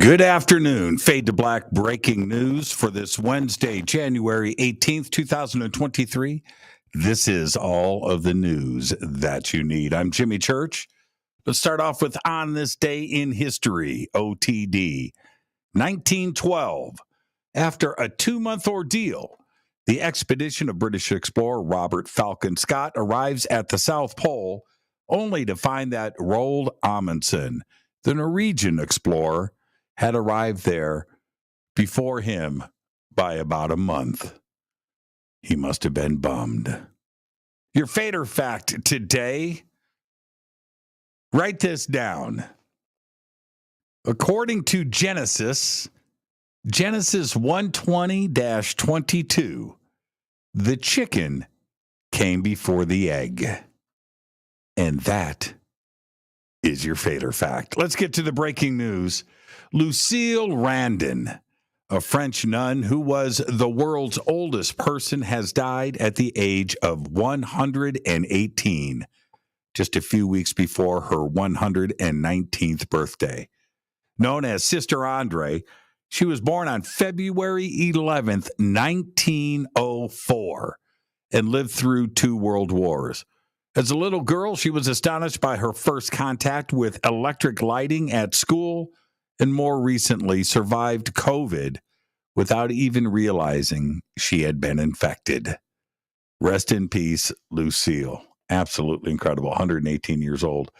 Good afternoon. Fade to Black breaking news for this Wednesday, January 18th, 2023. This is all of the news that you need. I'm Jimmy Church. Let's start off with On This Day in History, OTD. 1912. After a 2-month ordeal, the expedition of British explorer Robert Falcon Scott arrives at the South Pole, only to find that Roald Amundsen, the Norwegian explorer, had arrived there before him by about a month. He must have been bummed. Your Fader fact today, write this down. According to Genesis 120-22, the chicken came before the egg. And that is your Fader fact. Let's get to the breaking news. Lucille Randon, a French nun who was the world's oldest person, has died at the age of 118, just a few weeks before her 119th birthday. Known as Sister Andre, she was born on February 11th, 1904, and lived through 2 world wars. As a little girl, she was astonished by her first contact with electric lighting at school, and more recently survived COVID without even realizing she had been infected. Rest in peace, Lucille. Absolutely incredible. 118 years old.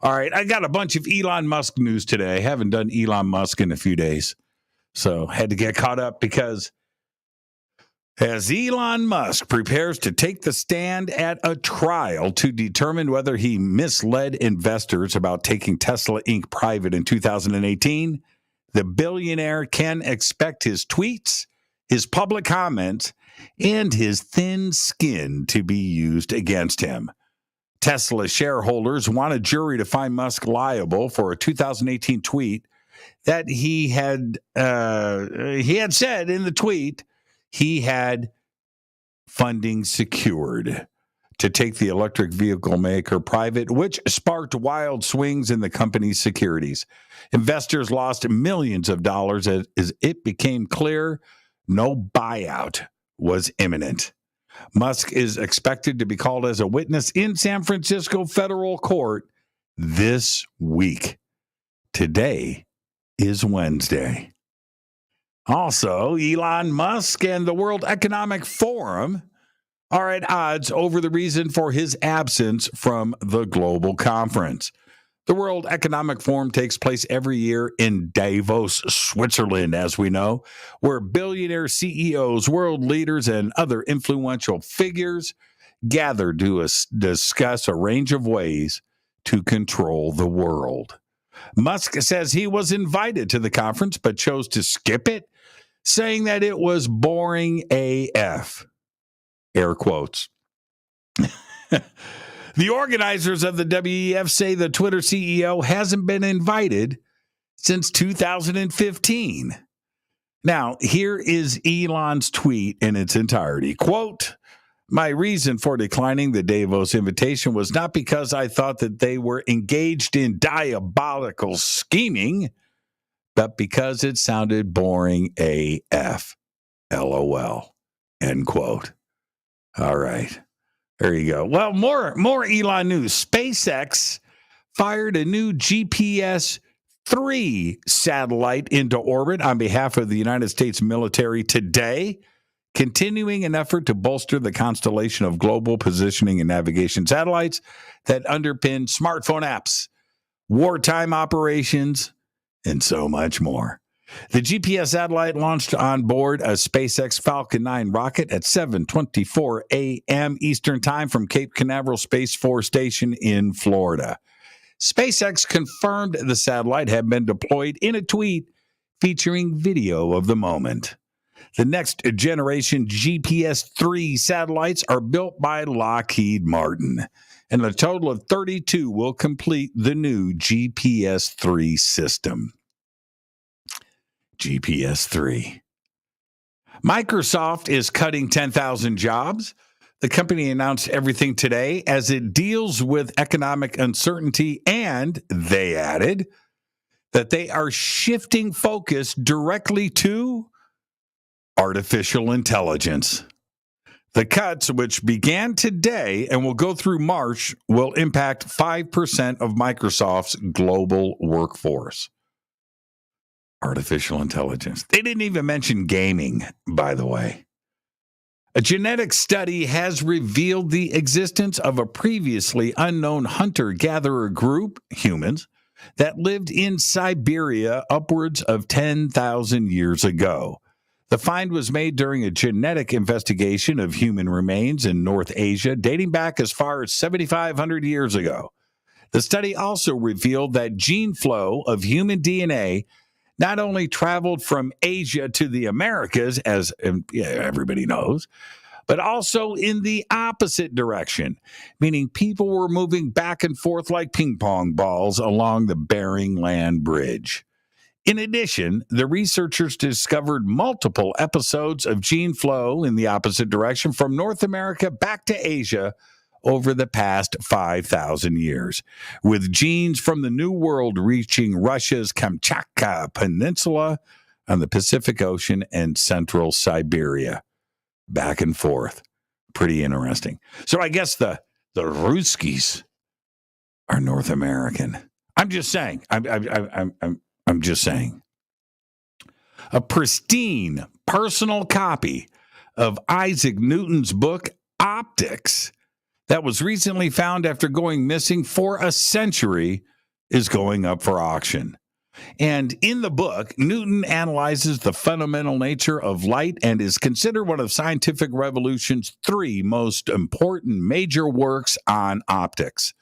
All right, I got a bunch of Elon Musk news today. I haven't done Elon Musk in a few days, so had to get caught up because as Elon Musk prepares to take the stand at a trial to determine whether he misled investors about taking Tesla Inc. private in 2018, the billionaire can expect his tweets, his public comments, and his thin skin to be used against him. Tesla shareholders want a jury to find Musk liable for a 2018 tweet that he had said in the tweet he had funding secured to take the electric vehicle maker private, which sparked wild swings in the company's securities. Investors lost millions of dollars as it became clear no buyout was imminent. Musk is expected to be called as a witness in San Francisco federal court this week. Today is Wednesday. Also, Elon Musk and the World Economic Forum are at odds over the reason for his absence from the global conference. The World Economic Forum takes place every year in Davos, Switzerland, as we know, where billionaire CEOs, world leaders, and other influential figures gather to discuss a range of ways to control the world. Musk says he was invited to the conference but chose to skip it, saying that it was boring AF. Air quotes. The organizers of the WEF say the Twitter CEO hasn't been invited since 2015. Now, here is Elon's tweet in its entirety. Quote, "My reason for declining the Davos invitation was not because I thought that they were engaged in diabolical scheming, but because it sounded boring AF. LOL." End quote. All right. There you go. Well, more Elon news. SpaceX fired a new GPS-3 satellite into orbit on behalf of the United States military today, continuing an effort to bolster the constellation of global positioning and navigation satellites that underpin smartphone apps, wartime operations, and so much more. The GPS satellite launched on board a SpaceX Falcon 9 rocket at 7:24 a.m. Eastern Time from Cape Canaveral Space Force Station in Florida. SpaceX confirmed the satellite had been deployed in a tweet featuring video of the moment. The next generation GPS-3 satellites are built by Lockheed Martin, and a total of 32 will complete the new GPS-3 system. GPS-3. Microsoft is cutting 10,000 jobs. The company announced everything today as it deals with economic uncertainty, and they added, that they are shifting focus directly to artificial intelligence. The cuts, which began today and will go through March, will impact 5% of Microsoft's global workforce. Artificial intelligence. They didn't even mention gaming, by the way. A genetic study has revealed the existence of a previously unknown hunter-gatherer group, humans, that lived in Siberia upwards of 10,000 years ago. The find was made during a genetic investigation of human remains in North Asia, dating back as far as 7,500 years ago. The study also revealed that gene flow of human DNA not only traveled from Asia to the Americas, as everybody knows, but also in the opposite direction, meaning people were moving back and forth like ping pong balls along the Bering Land Bridge. In addition, the researchers discovered multiple episodes of gene flow in the opposite direction from North America back to Asia over the past 5,000 years, with genes from the New World reaching Russia's Kamchatka Peninsula on the Pacific Ocean and central Siberia. Back and forth. Pretty interesting. So I guess the Ruskies are North American. I'm just saying. I'm just saying. A pristine personal copy of Isaac Newton's book, Optics, that was recently found after going missing for a century, is going up for auction. And in the book, Newton analyzes the fundamental nature of light and is considered one of scientific revolution's 3 most important major works on optics.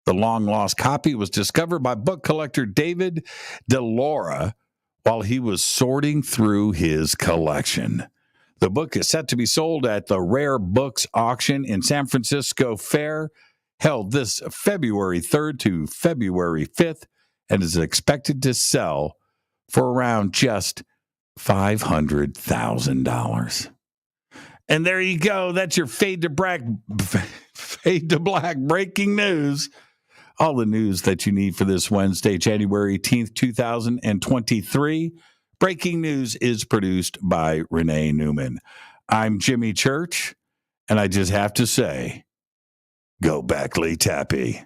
The long-lost copy was discovered by book collector David DeLaura while he was sorting through his collection. The book is set to be sold at the Rare Books auction in San Francisco Fair, held this February 3rd to February 5th, and is expected to sell for around just $500,000. And there you go. That's your Fade to Black breaking news. All the news that you need for this Wednesday, January 18th, 2023. Breaking News is produced by Renee Newman. I'm Jimmy Church, and I just have to say, go Backley Tappy.